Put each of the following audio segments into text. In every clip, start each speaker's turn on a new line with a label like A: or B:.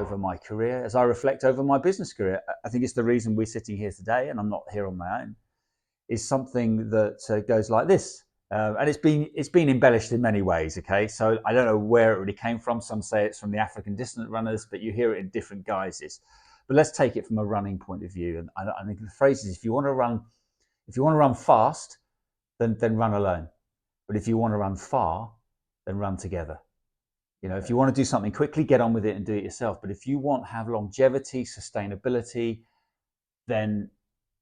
A: over my career, as I reflect over my business career, I think it's the reason we're sitting here today, and I'm not here on my own, is something that goes like this. And it's been embellished in many ways. Okay, so I don't know where it really came from. Some say it's from the African distant runners, but you hear it in different guises. But let's take it from a running point of view. And I think the phrase is: if you want to run fast, then run alone. But if you want to run far, then run together. You know, if you want to do something quickly, get on with it and do it yourself. But if you want to have longevity, sustainability, then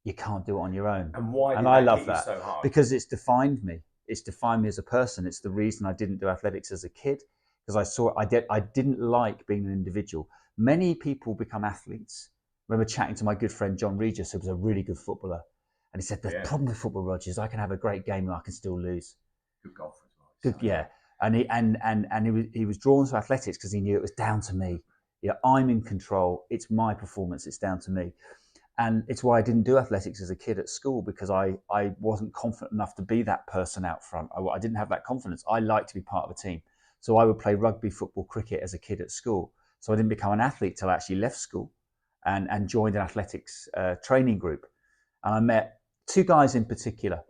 A: you can't do it on your own.
B: And why?
A: And
B: I love
A: that
B: so hard?
A: Because it's defined me. It's defined me as a person. It's the reason I didn't do athletics as a kid, because I didn't like being an individual. Many people become athletes. I remember chatting to my good friend John Regis, who was a really good footballer, and he said the problem with football, Roger, is I can have a great game and I can still lose.
B: Good golfer as
A: well. Good, yeah. And he was drawn to athletics because he knew it was down to me. You know, I'm in control. It's my performance. It's down to me. And it's why I didn't do athletics as a kid at school, because I wasn't confident enough to be that person out front. I didn't have that confidence. I liked to be part of a team. So I would play rugby, football, cricket as a kid at school. So I didn't become an athlete till I actually left school and joined an athletics training group. And I met two guys in particular.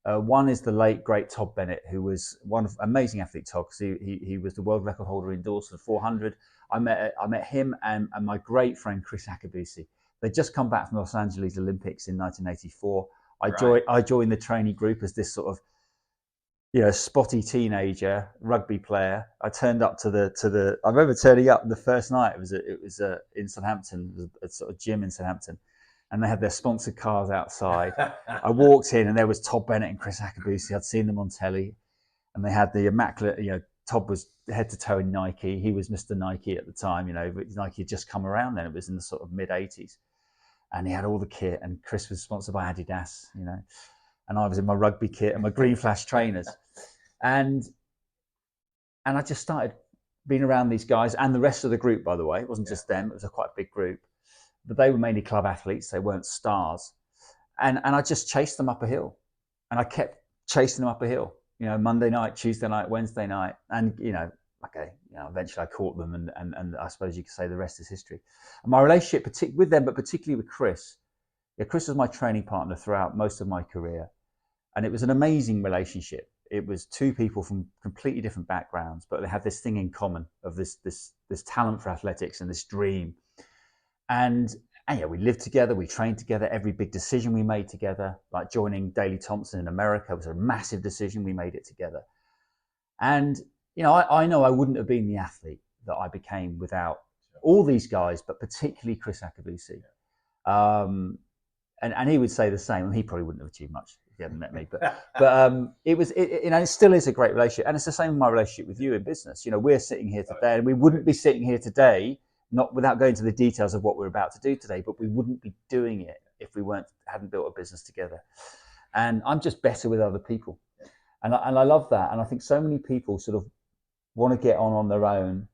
A: One is the late, great Todd Bennett, who was one of amazing athlete, Todd, because he was the world record holder indoors for the 400. I met him and my great friend, Chris Akabusi. They'd just come back from Los Angeles Olympics in 1984. I joined the training group as this sort of, you know, spotty teenager rugby player. I turned up I remember turning up the first night. It was in Southampton, it was a sort of gym in Southampton, and they had their sponsored cars outside. I walked in and there was Todd Bennett and Chris Akabusi. I'd seen them on telly, and they had the immaculate, you know, Todd was head to toe in Nike. He was Mr. Nike at the time, you know, but Nike had just come around then. It was in the sort of mid 80s. And he had all the kit, and Chris was sponsored by Adidas, you know, and I was in my rugby kit and my Green Flash trainers. And I just started being around these guys and the rest of the group, by the way. It wasn't just them, it was a quite big group. But they were mainly club athletes, they weren't stars. And I just chased them up a hill. And I kept chasing them up a hill, you know, Monday night, Tuesday night, Wednesday night. And, you know, okay, you know, eventually I caught them, and I suppose you could say the rest is history. And my relationship with them, but particularly with Chris, Chris was my training partner throughout most of my career. And it was an amazing relationship. It was two people from completely different backgrounds, but they had this thing in common of this talent for athletics and this dream. And yeah, we lived together, we trained together. Every big decision we made together, like joining Daley Thompson in America, was a massive decision. We made it together. And, you know, I know I wouldn't have been the athlete that I became without all these guys, but particularly Chris Akabusi. And he would say the same. He probably wouldn't have achieved much if he hadn't met me. But you know, it still is a great relationship. And it's the same in my relationship with you in business. You know, we're sitting here today, and we wouldn't be sitting here today, not without going into the details of what we're about to do today, but we wouldn't be doing it if we hadn't built a business together. And I'm just better with other people. And I love that. And I think so many people sort of want to get on their own,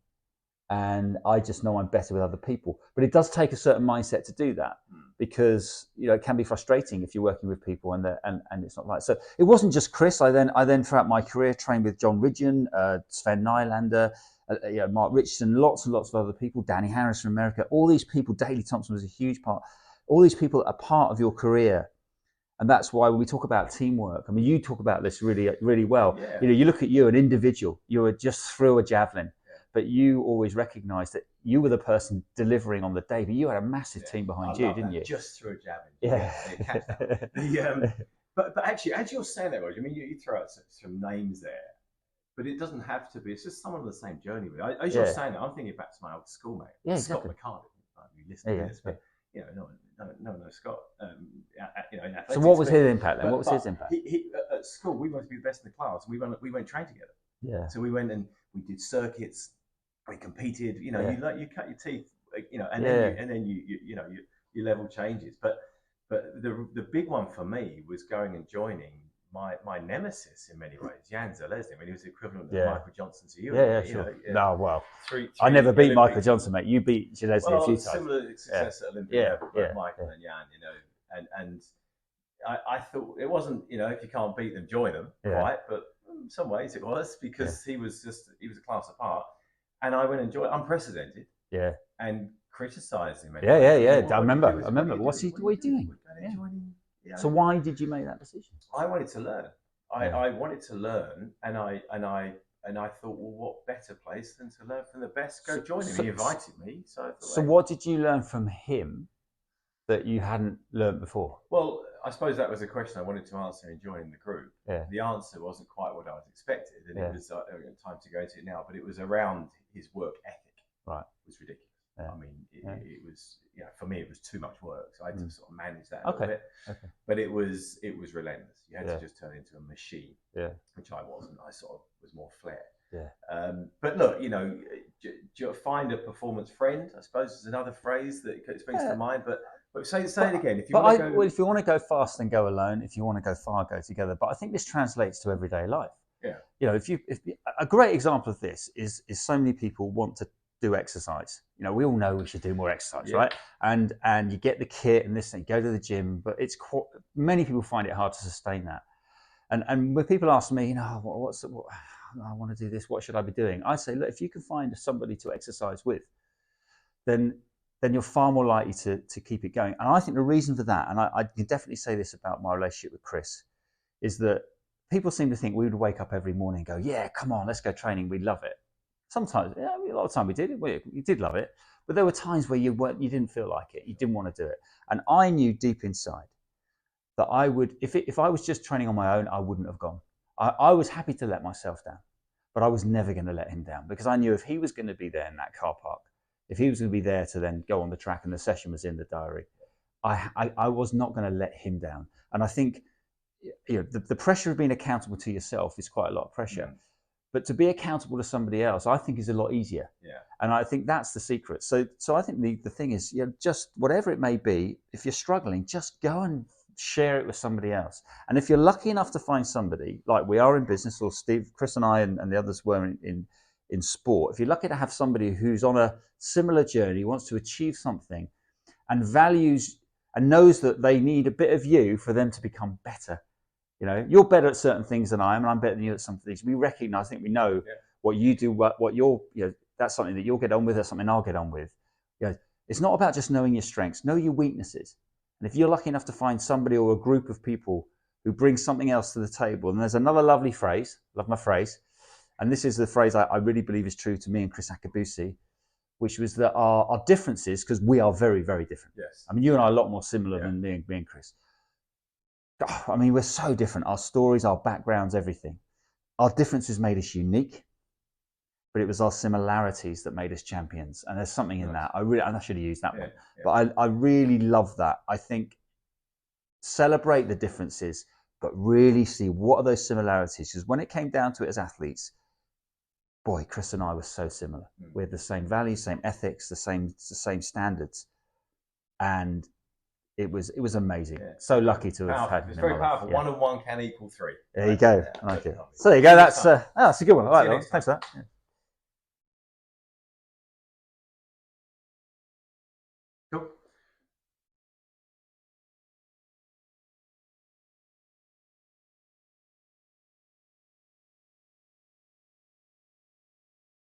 A: and I just know I'm better with other people. But it does take a certain mindset to do that, because, you know, it can be frustrating if you're working with people and it's not right. So it wasn't just Chris. I then throughout my career trained with John Ridgeon, Sven Nylander, you know, Mark Richardson, lots and lots of other people, Danny Harris from America. All these people, Daley Thompson was a huge part. All these people are part of your career. And that's why when we talk about teamwork, I mean, you talk about this really, really well. Yeah. You know, you look at you, an individual, you were just threw a javelin, but you always recognise that you were the person delivering on the day, but you had a massive team behind you, didn't you?
B: Just threw a javelin.
A: Yeah.
B: But actually, as you're saying that, Roger, I mean, you throw out some names there, but it doesn't have to be. It's just someone on the same journey. As you're saying that, I'm thinking back to my old schoolmate, Scott McCarty. You listen to this, but you know, no one knows Scott. You know, in athletics,
A: so what was his impact then? What was his impact?
B: He at school, we wanted to be the best in the class. We went train together.
A: Yeah.
B: So we went and we did circuits. We competed. You know, you cut your teeth. You know, and then your level changes. But the big one for me was going and joining my nemesis in many ways, Jan Zalesny. I mean, he was the equivalent of Michael Johnson to you.
A: Sure. No, well, I never beat Michael Johnson, mate. You beat Zalesny a few times.
B: Similar success at Olympic level, but Michael and Jan, you know, and I thought it wasn't, you know, if you can't beat them, join them, right? But in some ways it was, because he was a class apart, and I went and joined. Unprecedented.
A: Yeah.
B: And criticised him.
A: Yeah. I remember.
B: What are you doing?
A: Yeah. So why did you make that decision?
B: I wanted to learn. I wanted to learn, and I thought, well, what better place than to learn from the best? Go join him. He invited me, so I thought,
A: so what did you learn from him that you hadn't learned before?
B: Well, I suppose that was a question I wanted to answer in joining the group.
A: Yeah.
B: The answer wasn't quite what I was expected, and it was time to go into it now. But it was around his work ethic.
A: Right.
B: It was ridiculous.
A: Yeah.
B: I mean, it was, for me, it was too much work. So I had to sort of manage that a little bit.
A: Okay.
B: But it was relentless. You had to just turn into a machine.
A: Yeah.
B: Which I wasn't. I sort of was more flair.
A: Yeah.
B: But look, find a performance friend, I suppose, is another phrase that springs to mind. But say it again. If you
A: want to go fast, then go alone. If you want to go far, go together. But I think this translates to everyday life.
B: Yeah.
A: If a great example of this is so many people want to do exercise. We all know we should do more exercise, right? And you get the kit and this thing, go to the gym, but many people find it hard to sustain that. And when people ask me, I want to do this, what should I be doing? I say, look, if you can find somebody to exercise with, then you're far more likely to keep it going. And I think the reason for that, and I can definitely say this about my relationship with Chris, is that people seem to think we would wake up every morning and go, yeah, come on, let's go training. We love it. Sometimes, a lot of time we did. You did love it, but there were times where you didn't feel like it. You didn't want to do it. And I knew deep inside that I would, if I was just training on my own, I wouldn't have gone. I was happy to let myself down, but I was never going to let him down, because I knew if he was going to be there in that car park, if he was going to be there to then go on the track and the session was in the diary, I was not going to let him down. And I think the pressure of being accountable to yourself is quite a lot of pressure. But to be accountable to somebody else, I think, is a lot easier.
B: Yeah.
A: And I think that's the secret. So I think the thing is, just whatever it may be, if you're struggling, just go and share it with somebody else. And if you're lucky enough to find somebody, like we are in business, or Steve, Chris and I and the others were in sport, if you're lucky to have somebody who's on a similar journey, wants to achieve something, and values and knows that they need a bit of you for them to become better. You're better at certain things than I am, and I'm better than you at some things. We recognize, I think we know what you do, what you're, that's something that you'll get on with, that's something I'll get on with. It's not about just knowing your strengths, know your weaknesses. And if you're lucky enough to find somebody or a group of people who bring something else to the table, and there's another lovely phrase, love my phrase, and this is the phrase I really believe is true to me and Chris Akabusi, which was that our differences, because we are very, very different.
B: Yes.
A: I mean, you and I are a lot more similar than me and Chris. I mean, we're so different. Our stories, our backgrounds, everything. Our differences made us unique, but it was our similarities that made us champions. And there's something in that. I should have used that one. Yeah. But I really love that. I think celebrate the differences, but really see what are those similarities. Because when it came down to it as athletes, boy, Chris and I were so similar. We had the same values, same ethics, the same standards. And it was amazing. Yeah. So lucky to have had him.
B: It's very powerful. Yeah. 1 and 1 can equal 3.
A: There you go. I like it. So there you go. That's a good one. I like that. Thanks for that. Yeah.
B: Cool.